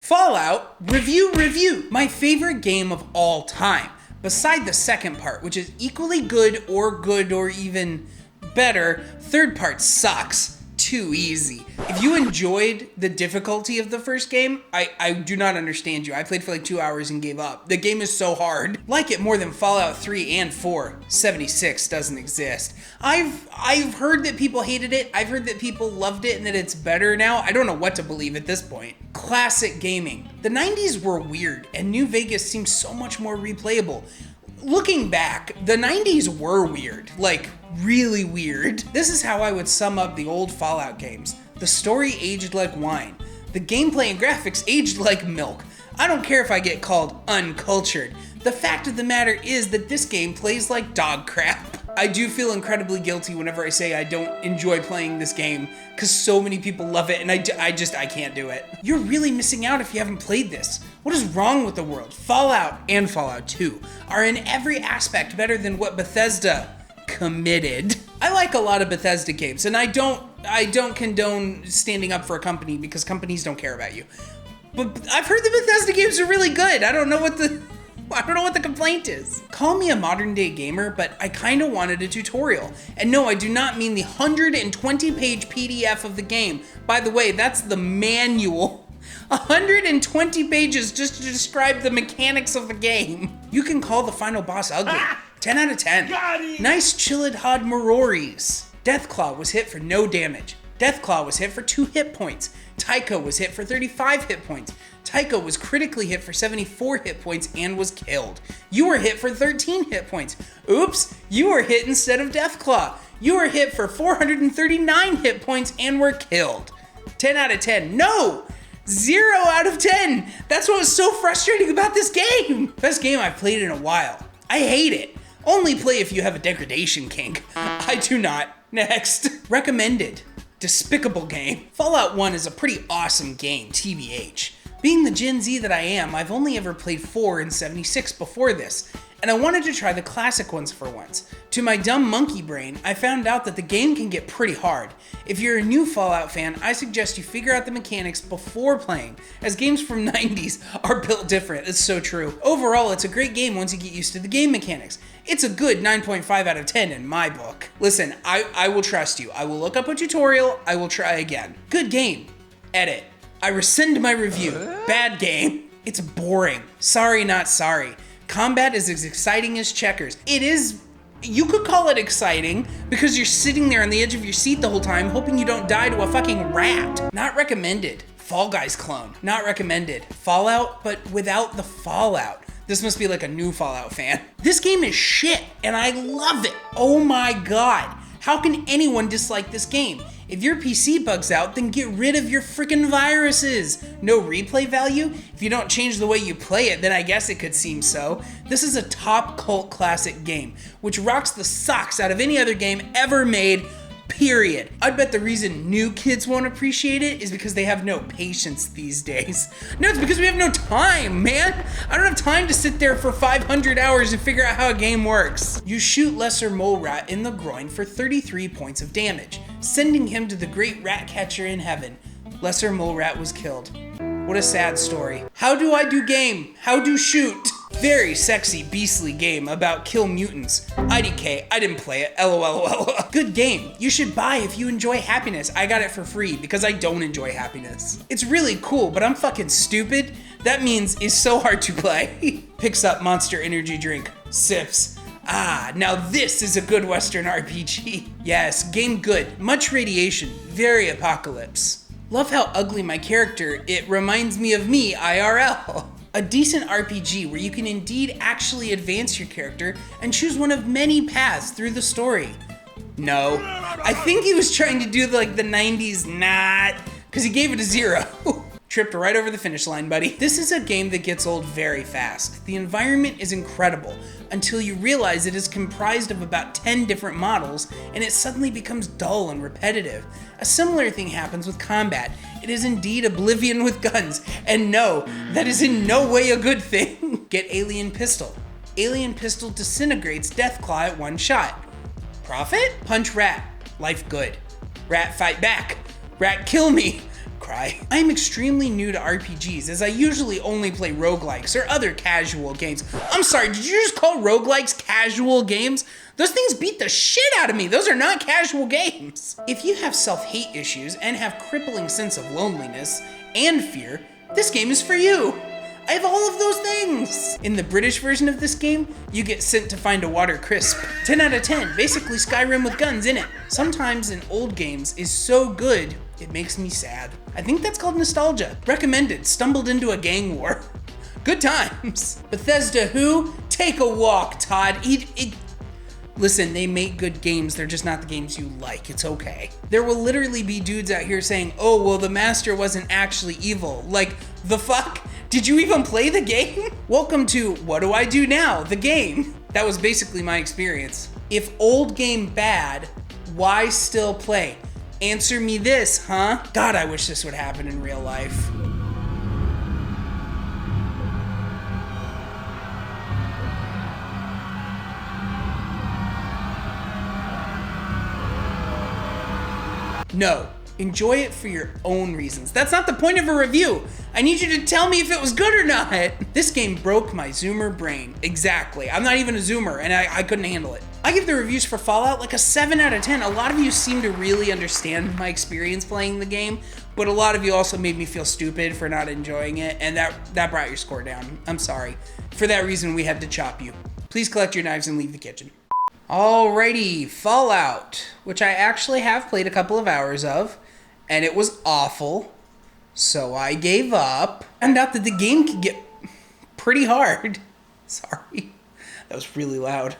Fallout review. My favorite game of all time. Beside the second part, which is equally good or even better, third part sucks. Too easy. If you enjoyed the difficulty of the first game, I do not understand you. I played for like 2 hours and gave up. The game is so hard. Like it more than Fallout 3 and 4. 76 doesn't exist. I've heard that people hated it. I've heard that people loved it and that it's better now. I don't know what to believe at this point. Classic gaming. The 90s were weird and New Vegas seems so much more replayable. Looking back, the 90s were weird, like really weird. This is how I would sum up the old Fallout games. The story aged like wine. The gameplay and graphics aged like milk. I don't care if I get called uncultured. The fact of the matter is that this game plays like dog crap. I do feel incredibly guilty whenever I say I don't enjoy playing this game because so many people love it and I can't do it. You're really missing out if you haven't played this. What is wrong with the world? Fallout and Fallout 2 are in every aspect better than what Bethesda committed. I like a lot of Bethesda games and I don't condone standing up for a company because companies don't care about you. But I've heard the Bethesda games are really good. I don't know what the complaint is. Call me a modern day gamer, but I kind of wanted a tutorial. And no, I do not mean the 120-page PDF of the game. By the way, that's the manual. 120 pages just to describe the mechanics of the game. You can call the final boss ugly. 10 out of 10. Nice Chilled Hod Maroris. Deathclaw was hit for no damage. Deathclaw was hit for 2 hit points. Tycho was hit for 35 hit points. Tycho was critically hit for 74 hit points and was killed. You were hit for 13 hit points. Oops, you were hit instead of Deathclaw. You were hit for 439 hit points and were killed. 10 out of 10. No! 0 out of 10. That's what was so frustrating about this game. Best game I've played in a while. I hate it. Only play if you have a degradation kink. I do not. Next. Recommended. Despicable game. Fallout 1 is a pretty awesome game, TBH. Being the Gen Z that I am, I've only ever played 4 and 76 before this, and I wanted to try the classic ones for once. To my dumb monkey brain, I found out that the game can get pretty hard. If you're a new Fallout fan, I suggest you figure out the mechanics before playing, as games from 90s are built different. It's so true. Overall, it's a great game once you get used to the game mechanics. It's a good 9.5 out of 10 in my book. Listen, I will trust you. I will look up a tutorial. I will try again. Good game. Edit. I rescind my review. Bad game. It's boring. Sorry, not sorry. Combat is as exciting as checkers. It is, you could call it exciting because you're sitting there on the edge of your seat the whole time hoping you don't die to a fucking rat. Not recommended. Fall Guys clone. Not recommended. Fallout, but without the Fallout. This must be like a new Fallout fan. This game is shit and I love it. Oh my God. How can anyone dislike this game? If your PC bugs out, then get rid of your freaking viruses. No replay value? If you don't change the way you play it, then I guess it could seem so. This is a top cult classic game, which rocks the socks out of any other game ever made, period. I'd bet the reason new kids won't appreciate it is because they have no patience these days. No, it's because we have no time, man. I don't have time to sit there for 500 hours and figure out how a game works. You shoot Lesser Mole Rat in the groin for 33 points of damage, sending him to the great rat catcher in heaven. Lesser Mole Rat was killed. What a sad story. How do I do game? How do shoot? Very sexy, beastly game about kill mutants. IDK, I didn't play it, LOL. Good game. You should buy if you enjoy happiness. I got it for free because I don't enjoy happiness. It's really cool, but I'm fucking stupid. That means it's so hard to play. Picks up Monster Energy drink. Sips. Ah, now this is a good Western RPG. Yes, game good. Much radiation. Very apocalypse. Love how ugly my character, it reminds me of me IRL. A decent RPG where you can indeed actually advance your character and choose one of many paths through the story. No. I think he was trying to do like the 90s because he gave it a 0. Tripped right over the finish line, buddy. This is a game that gets old very fast. The environment is incredible until you realize it is comprised of about 10 different models and it suddenly becomes dull and repetitive. A similar thing happens with combat. It is indeed Oblivion with guns, and no, that is in no way a good thing. Get Alien Pistol. Alien Pistol disintegrates Deathclaw at one shot. Profit? Punch rat. Life good. Rat fight back. Rat kill me. cry. I am extremely new to RPGs, as I usually only play roguelikes or other casual games. I'm sorry, did you just call roguelikes casual games? Those things beat the shit out of me. Those are not casual games. If you have self-hate issues and have crippling sense of loneliness and fear, this game is for you. I have all of those things. In the British version of this game, you get sent to find a water crisp. 10 out of 10, basically Skyrim with guns in it. Sometimes in old games is so good, it makes me sad. I think that's called nostalgia. Recommended, stumbled into a gang war. Good times. Bethesda who? Take a walk, Todd. Listen, they make good games, they're just not the games you like, it's okay. There will literally be dudes out here saying, oh, well, the master wasn't actually evil. Like, the fuck? Did you even play the game? Welcome to What Do I Do Now? The game. That was basically my experience. If old game bad, why still play? Answer me this, huh? God, I wish this would happen in real life. No, enjoy it for your own reasons. That's not the point of a review. I need you to tell me if it was good or not. This game broke my Zoomer brain. Exactly. I'm not even a Zoomer, and I couldn't handle it. I give the reviews for Fallout like a 7 out of 10. A lot of you seem to really understand my experience playing the game, but a lot of you also made me feel stupid for not enjoying it, and that brought your score down. I'm sorry. For that reason, we had to chop you. Please collect your knives and leave the kitchen. Alrighty, Fallout, which I actually have played a couple of hours of, and it was awful, so I gave up. Found out that the game could get pretty hard. Sorry, that was really loud.